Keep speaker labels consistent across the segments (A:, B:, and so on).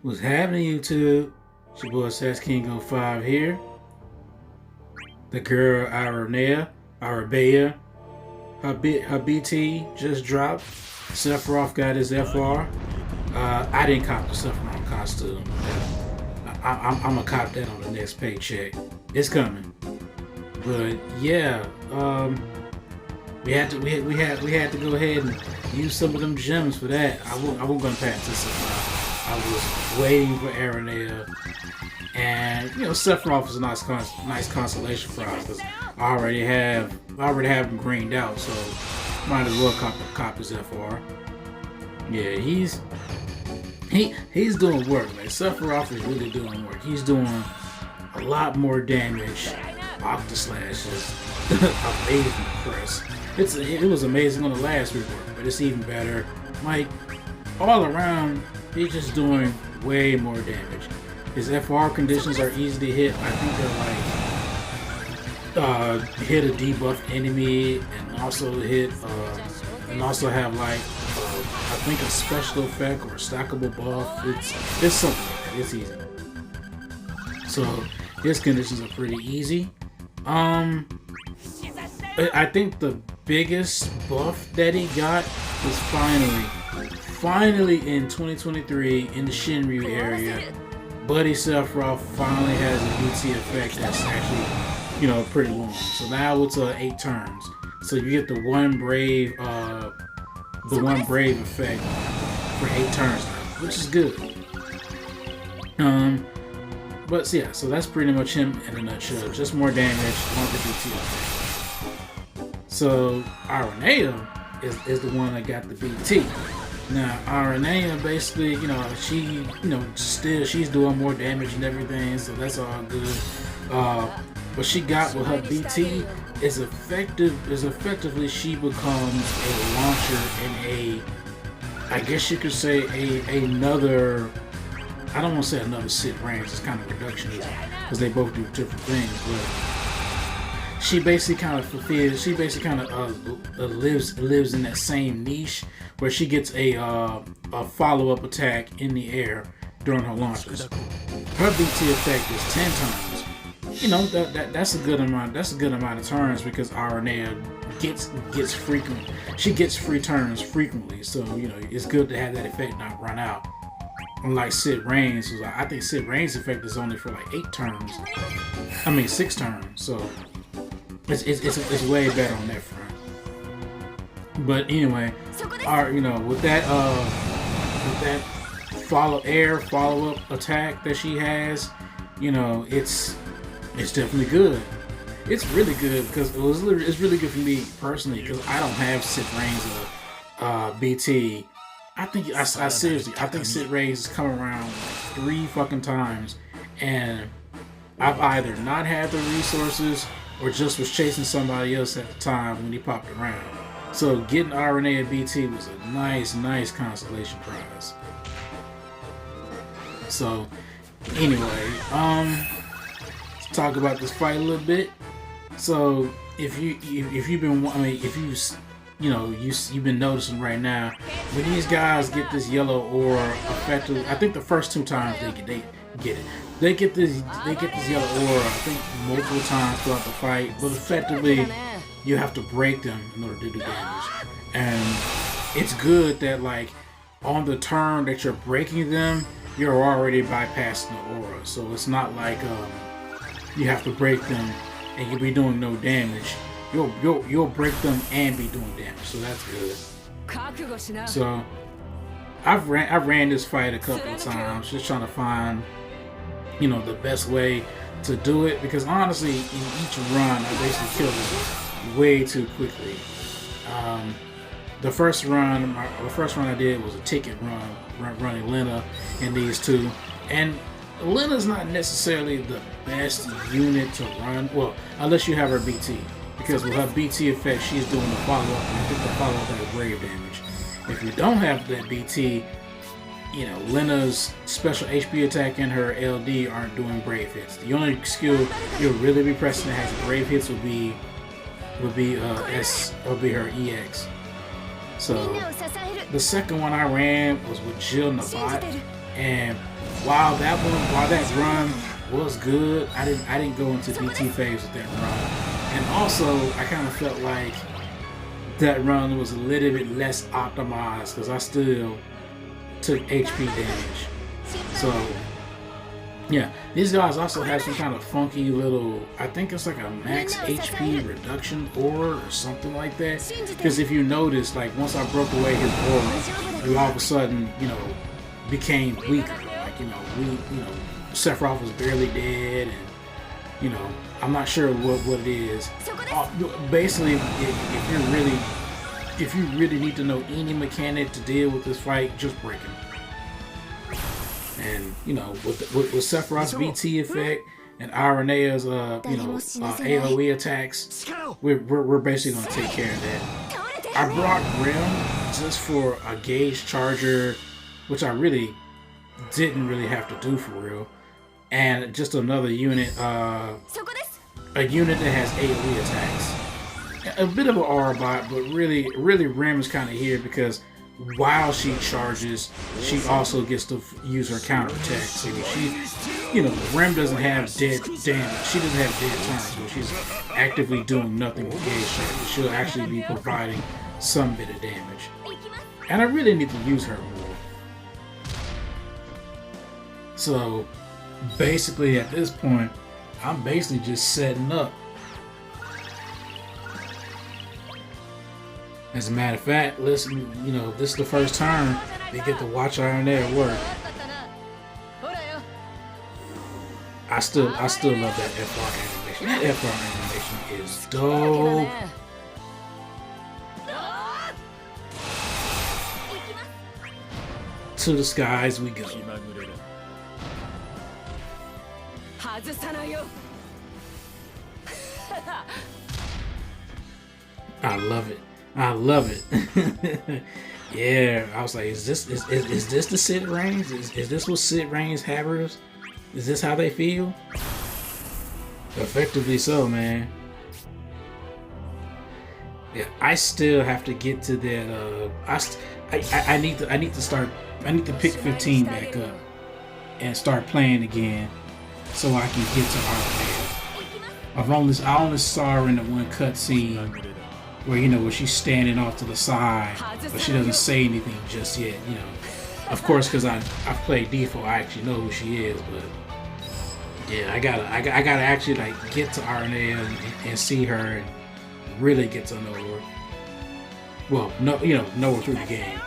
A: What's happening, YouTube? It's your boy Sass King 05 here. The girl Aranea, AraBEAa, her BT just dropped. Sephiroth got his FR. I didn't cop the Sephiroth costume. I'm gonna cop that on the next paycheck. It's coming. But yeah, we had to go ahead and use some of them gems for that. I wasn't gonna pass this up. I was waiting for Aranea, and you know Sephiroth is a nice consolation prize because I already have him greened out, so might as well cop his FR. Yeah, he's doing work. Like Sephiroth is really doing work. He's doing a lot more damage. Octaslash is amazing press. It was amazing on the last rework, but it's even better. Like all around, he's just doing way more damage. His FR conditions are easy to hit. I think they're like hit a debuff enemy and also have like I think a special effect or a stackable buff. It's something like that. It's easy. So his conditions are pretty easy. I think the biggest buff that he got was finally in 2023 in the Shinryu area, Buddy Sephiroth finally has a BT effect that's actually, you know, pretty long. So now it's 8 turns. So you get the one brave effect for 8 turns now, which is good. But so yeah, so that's pretty much him in a nutshell. Just more damage on the BT effect. So Aranea is the one that got the BT. Now Aranea basically, she's doing more damage and everything, so that's all good. What she got with her BT is effectively she becomes a launcher and I guess you could say another. I don't want to say another Cid Raines. It's kind of reductionism because they both do different things, but she basically kind of lives in that same niche where she gets a follow-up attack in the air during her launches. Her BT effect is 10 times. You know that's a good amount. That's a good amount of turns because Aranea gets frequent. She gets free turns frequently, so you know it's good to have that effect not run out. Unlike Cid Raines, I think Cid Raines' effect is only for like 6 turns. So it's way better on that front. But anyway, with that follow-up attack that she has, it's definitely good. It's really good because it's really good for me personally because I don't have Cid Raines' BT. I think Cid Raines has come around like 3 fucking times, and I've either not had the resources or just was chasing somebody else at the time when he popped around. So getting Aranea BT was a nice consolation prize. So anyway, let's talk about this fight a little bit. So if you've been noticing right now, when these guys get this yellow aura effectively, I think the first 2 times they get it. They get this yellow aura, I think multiple times throughout the fight, but effectively you have to break them in order to do damage. And it's good that like on the turn that you're breaking them, you're already bypassing the aura. So it's not like you have to break them and you'll be doing no damage. You'll break them and be doing damage, so that's good. So I ran this fight a couple of times, just trying to find, the best way to do it because honestly, in each run, I basically killed it way too quickly. The first run I did was a ticket running Lena and these 2, and Lena's not necessarily the best unit to run. Well, unless you have her BT. Because with her BT effect, she's doing the follow-up, and I think the follow-up has brave damage. If you don't have that BT, Lena's special HP attack and her LD aren't doing brave hits. The only skill you'll really be pressing that has brave hits would be her EX. So the second one I ran was with Jill Nabat. And while that run was good, I didn't go into DT phase with that run. And also, I kind of felt like that run was a little bit less optimized because I still took HP damage. So yeah, these guys also have some kind of funky little, I think it's like a max HP reduction aura or something like that. Because if you notice, like once I broke away his aura, he all of a sudden, you know, became weaker. Like, you know, Sephiroth was barely dead, and you know, I'm not sure what it is. Basically, if you really need to know any mechanic to deal with this fight, just break him. And you know, with Sephiroth's BT effect and Aranea's AOE attacks, we're basically gonna take care of that. I brought Rim just for a gauge charger, which I really didn't have to do for real, and just another unit, a unit that has AOE attacks. A bit of an aura bot, but really Rim is kind of here because while she charges, she also gets to use her counterattack. So she, you know, Rim doesn't have dead damage. She doesn't have dead turns, so she's actively doing nothing with gauge charges. She'll actually be providing some bit of damage. And I really need to use her more. So basically at this point, I'm basically just setting up. As a matter of fact, listen, you know, this is the first time they get to watch Aranea work. I still love that FR animation. That FR animation is dope. To the skies we go. I love it. I love it. Yeah, I was like, is this the Cid Raines? Is this what Cid Raines havers? Is this how they feel? Effectively so, man. Yeah, I still have to get to that. I need to pick 15 back up and start playing again, so I can get to Aranea. I only saw her in the one cutscene where, you know, where she's standing off to the side, but she doesn't say anything just yet, you know. Of course, because I've played DFFOO, I actually know who she is, but yeah, I gotta actually like get to Aranea and see her and really get to know her. Well, know her through the game.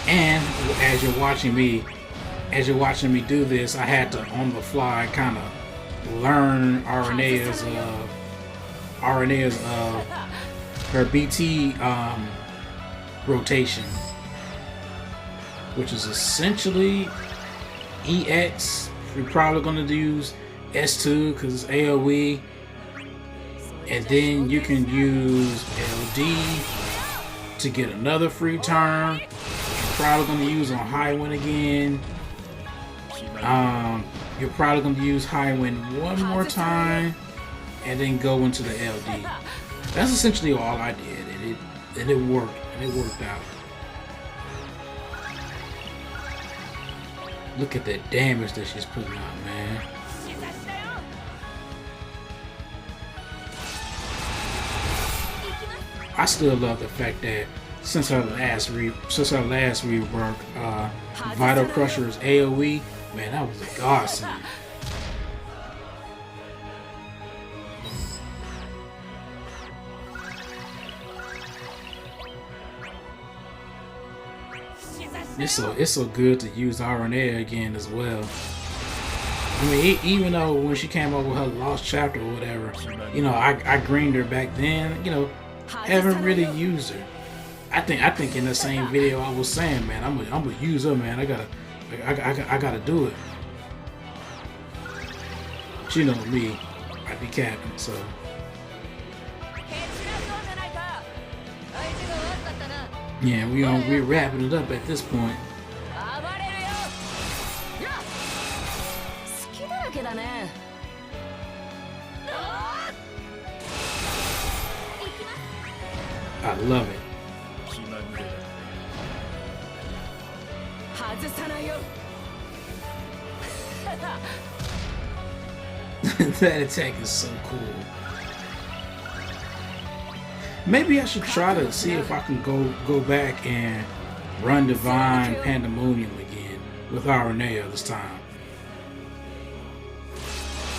A: And as you're watching me do this, I had to on the fly kind of learn Aranea's her BT rotation, which is essentially EX. We're probably going to use S2 because it's AOE, and then you can use LD to get another free turn. You're probably going to use on High Wind again. You're probably going to use High Wind one more time and then go into the LD. That's essentially all I did, and it worked, and it worked out. Look at that damage that she's putting out, man. I still love the fact that since our last rework, Vital Crusher's AOE, man, that was a godsend. It's so good to use Aranea again as well. I mean, even though when she came up with her lost chapter or whatever, you know, I greened her back then. You know, haven't really used her. I think in the same video I was saying, man, I'm gonna use her, man. I gotta do it. But you know me, I be capping, so. Yeah, we're wrapping it up at this point. I love it. That attack is so cool. Maybe I should try to see if I can go back and run Divine Pandemonium again with Aranea this time.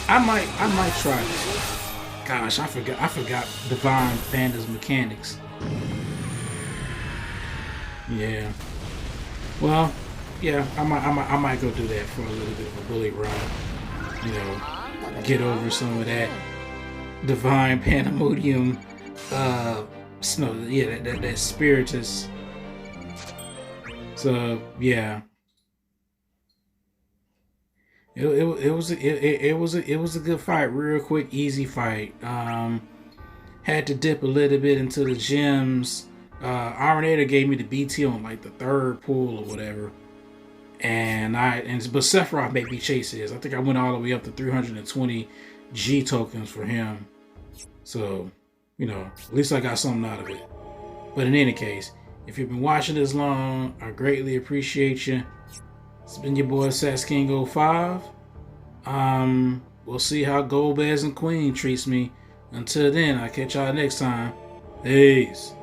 A: I might try this. Gosh, I forgot Divine Panda's mechanics. Yeah. Well, yeah, I might go do that for a little bit of a bullet run. You know, get over some of that Divine Pandemonium, that Spiritus. So yeah, it was a good fight, real quick, easy fight. Had to dip a little bit into the gems. Aranea gave me the BT on like the third pull or whatever. But Sephiroth made me chase his. I think I went all the way up to 320 G tokens for him. So, you know, at least I got something out of it. But in any case, if you've been watching this long, I greatly appreciate you. It's been your boy SatsKing05. We'll see how Gold Bears and Queen treats me. Until then, I'll catch y'all next time. Peace.